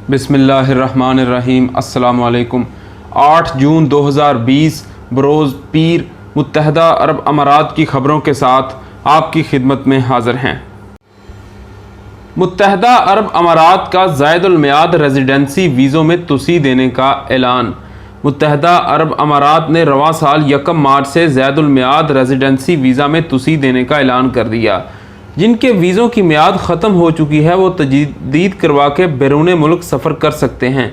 बिस्मिल्लाहिर्रहमानिर्रहीम। अस्सलामु अलैकुम। 8 जून 2020 बरोज़ पीर मुत्तहदा अरब अमारात की ख़बरों के साथ आपकी खिदमत में हाज़िर हैं। मुत्तहदा अरब अमारात का ज़ायदुल मियाद रेजिडेंसी वीज़ों में तोसी देने का ऐलान। मुत्तहदा अरब अमारात ने रवां साल 1 मार्च से ज़ायदुल मियाद रेजिडेंसी वीज़ा में तोसी देने का ऐलान कर दिया। जिनके वीज़ों की मियाद ख़त्म हो चुकी है वो तजदीद करवा के बैरून मुल्क सफ़र कर सकते हैं।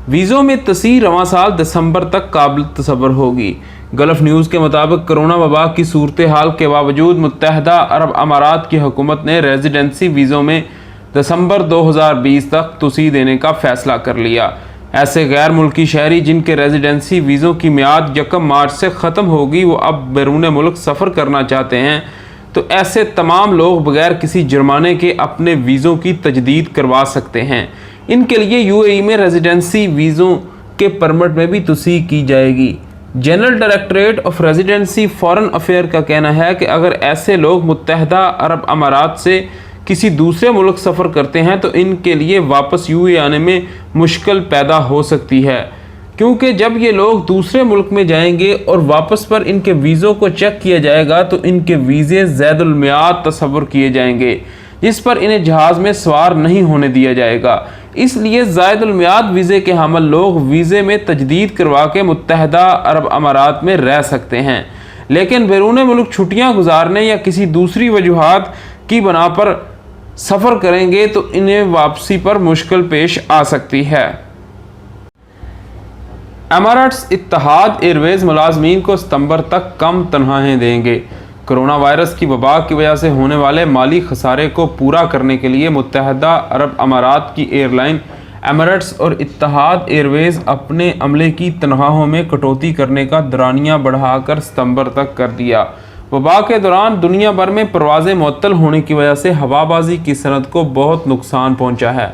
वीज़ों में तोसी रवां साल दिसंबर तक काबिल तसव्वुर होगी। गल्फ़ न्यूज़ के मुताबिक कोरोना वबा की सूरत हाल के बावजूद मुत्तहदा अरब अमारात की हुकूमत ने रेजिडेंसी वीज़ों में दिसंबर 2020 तक तोसी देने का फ़ैसला कर लिया। ऐसे गैर मुल्की शहरी जिनके रेजिडेंसी वीज़ों की मियाद 1 मार्च से ख़त्म होगी वो अब बैरून मुल्क सफ़र करना चाहते हैं तो ऐसे तमाम लोग बगैर किसी जुर्माने के अपने वीज़ों की तजदीद करवा सकते हैं। इनके लिए यूएई में रेजिडेंसी वीज़ों के परमिट में भी तोसी की जाएगी। General directorate of residency foreign affair का कहना है कि अगर ऐसे लोग मुत्तहदा अरब अमारात से किसी दूसरे मुल्क सफ़र करते हैं तो इनके लिए वापस यूएई आने में मुश्किल पैदा हो सकती है, क्योंकि जब ये लोग दूसरे मुल्क में जाएंगे और वापस पर इनके वीज़ों को चेक किया जाएगा तो इनके वीज़े ज़ायदुल मियाद तस्वुर किए जाएंगे, जिस पर इन्हें जहाज़ में सवार नहीं होने दिया जाएगा। इसलिए ज़ायदुल मियाद वीज़े के हामिल लोग वीज़े में तजदीद करवा के मुत्तहदा अरब अमारात में रह सकते हैं, लेकिन बैरून मुल्क छुट्टियाँ गुजारने या किसी दूसरी वजूहात की बना पर सफ़र करेंगे तो इन्हें वापसी पर मुश्किल पेश आ सकती है। एमिरेट्स इत्तेहाद एयरवेज़ मुलाजमीन को सितंबर तक कम तनख्वाहें देंगे। कोरोना वायरस की वबा की वजह से होने वाले माली खसारे को पूरा करने के लिए मुत्तहदा अरब अमारात की एयरलाइन एमिरेट्स और इत्तेहाद एयरवेज़ अपने अमले की तनख्वाहों में कटौती करने का दरानिया बढ़ाकर सितंबर तक कर दिया। वबा के दौरान दुनिया भर में परवाज़ें मुअत्तल होने की वजह से हवाबाजी की सनत को बहुत नुकसान पहुँचा है।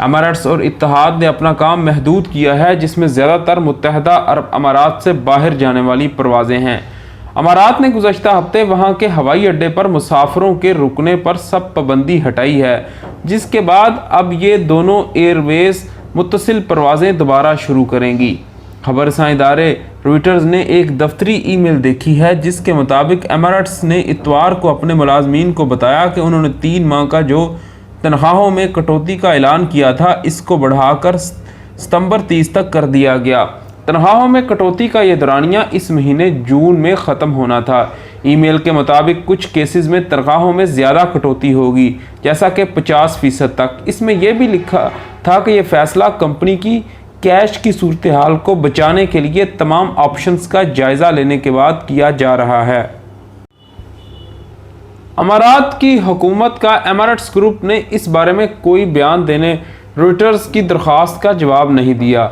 एमिरेट्स और इत्तेहाद ने अपना काम महदूद किया है, जिसमें ज़्यादातर मुत्तहदा अरब अमारात से बाहर जाने वाली परवाज़ें हैं। अमारात ने गुज़श्ता हफ्ते वहाँ के हवाई अड्डे पर मुसाफिरों के रुकने पर सब पाबंदी हटाई है, जिसके बाद अब ये दोनों एयरवेज़ मुत्तसिल परवाज़ें दोबारा शुरू करेंगी। खबरसां इदारे रॉयटर्स ने एक दफ्तरी ईमेल देखी है जिसके मुताबिक एमिरेट्स ने इतवार को अपने मुलाजमीन को बताया कि उन्होंने 3 माह का जो तनख्वाहों में कटौती का ऐलान किया था इसको बढ़ाकर सितंबर 30 तक कर दिया गया। तनख्वाहों में कटौती का यह दौरानिया इस महीने जून में ख़त्म होना था। ईमेल के मुताबिक कुछ केसेस में तनख्वाहों में ज़्यादा कटौती होगी, जैसा कि 50% तक। इसमें यह भी लिखा था कि यह फ़ैसला कंपनी की कैश की सूरत हाल को बचाने के लिए तमाम ऑप्शंस का जायज़ा लेने के बाद किया जा रहा है। अमारात की हुकूमत का एमिरेट्स ग्रुप ने इस बारे में कोई बयान देने रॉयटर्स की दरख्वास्त का जवाब नहीं दिया।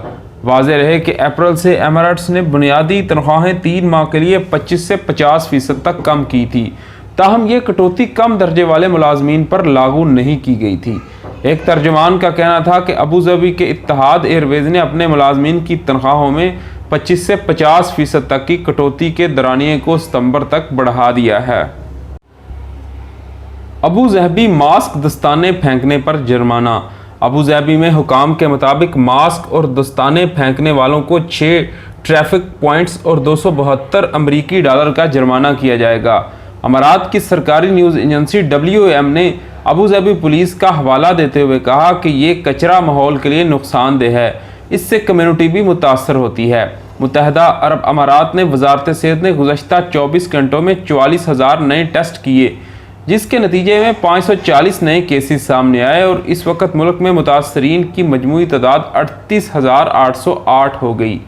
वाज़ेह रहे कि अप्रैल से एमिरेट्स ने बुनियादी तनख्वाहें 3 माह के लिए 25 से 50% तक कम की थी, ताहम ये कटौती कम दर्जे वाले मुलाजमीन पर लागू नहीं की गई थी। एक तर्जुमान का कहना था कि अबू धाबी के इत्तेहाद एयरवेज़ ने अपने मुलाजमीन की तनख्वाहों में 25 से 50% तक की कटौती के दरानिए को सितंबर तक बढ़ा दिया है। अबू धाबी मास्क दस्ताने फेंकने पर जुर्माना। अबू धाबी में हुकाम के मुताबिक मास्क और दस्ताने फेंकने वालों को 6 ट्रैफिक पॉइंट्स और 272 अमरीकी डॉलर का जुर्माना किया जाएगा। अमारात की सरकारी न्यूज़ एजेंसी WM ने अबू धाबी पुलिस का हवाला देते हुए कहा कि ये कचरा माहौल के लिए नुकसानदेह है, इससे कम्युनिटी भी मुतासर होती है। मुत्तहदा अरब अमारात ने वजारत सेहत ने गुज़श्ता 24 घंटों में 44,000 नए टेस्ट किए, जिसके नतीजे में 540 नए केसेस सामने आए और इस वक्त मुल्क में मुतासरीन की मजमूई तादाद 38,808 हो गई।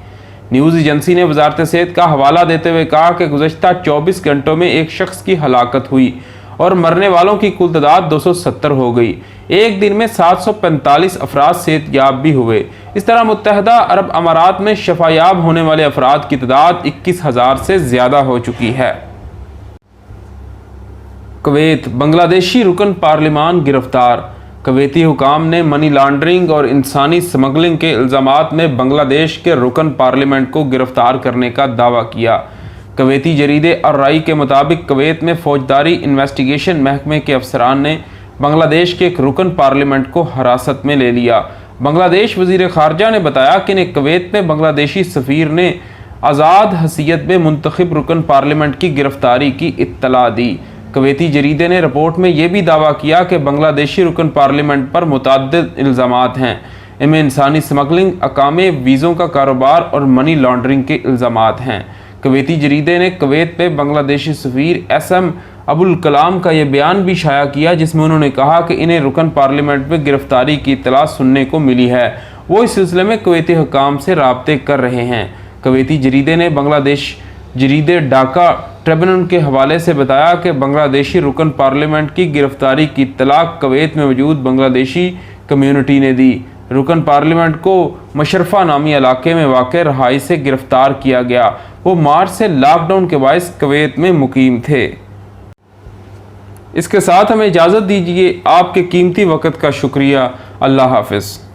न्यूज़ एजेंसी ने वजारत सेहत का हवाला देते हुए कहा कि गुज़श्ता 24 घंटों में एक शख्स की हलाकत हुई और मरने वालों की कुल तादाद 270 हो गई। एक दिन में 745 अफराद सेहतयाब भी हुए। इस तरह मुत्तहदा अरब अमारात में शफायाब होने वाले अफराद की तादाद 21,000 से ज़्यादा हो चुकी है। कुवैत, बांग्लादेशी रुकन पार्लिमान गिरफ्तार। कुवैती हुकाम ने मनी लॉन्ड्रिंग और इंसानी स्मगलिंग के इल्ज़ामात में बांग्लादेश के रुकन पार्लियामेंट को गिरफ्तार करने का दावा किया। कुवैती जरीदे अर्राई के मुताबिक कुवैत में फौजदारी इन्वेस्टिगेशन महकमे के अफसरान ने बांग्लादेश के एक रुकन पार्लियामेंट को हिरासत में ले लिया। بنگلہ دیش وزیر خارجہ نے بتایا کہ انہیں کویت میں بنگلہ دیشی سفیر نے آزاد حیثیت میں منتخب رکن پارلیمنٹ کی گرفتاری کی اطلاع دی۔ کویتی جریدے نے رپورٹ میں یہ بھی دعویٰ کیا کہ بنگلہ دیشی رکن پارلیمنٹ پر متعدد الزامات ہیں۔ ان میں انسانی اسمگلنگ، اقامے، ویزوں کا کاروبار اور منی لانڈرنگ کے الزامات ہیں۔ کویتی جریدے نے کویت میں بنگلہ دیشی سفیر SM ابوالکلام کا یہ بیان بھی شائع کیا، جس میں انہوں نے کہا کہ انہیں رکن پارلیمنٹ میں گرفتاری کی اطلاع سننے کو ملی ہے، وہ اس سلسلے میں کویتی حکام سے رابطے کر رہے ہیں۔ کویتی جریدے نے بنگلہ دیش جریدے ڈھاکہ ٹریبیون کے حوالے سے بتایا کہ بنگلہ دیشی رکن پارلیمنٹ کی گرفتاری کی اطلاع کویت میں موجود بنگلہ دیشی کمیونٹی نے دی۔ رکن پارلیمنٹ کو مشرفہ نامی علاقے میں واقع رہائش سے گرفتار کیا گیا۔ وہ مارچ سے لاک ڈاؤن کے باعث کویت میں مقیم تھے۔ اس کے ساتھ ہمیں اجازت دیجیے۔ آپ کے قیمتی وقت کا شکریہ۔ اللہ حافظ۔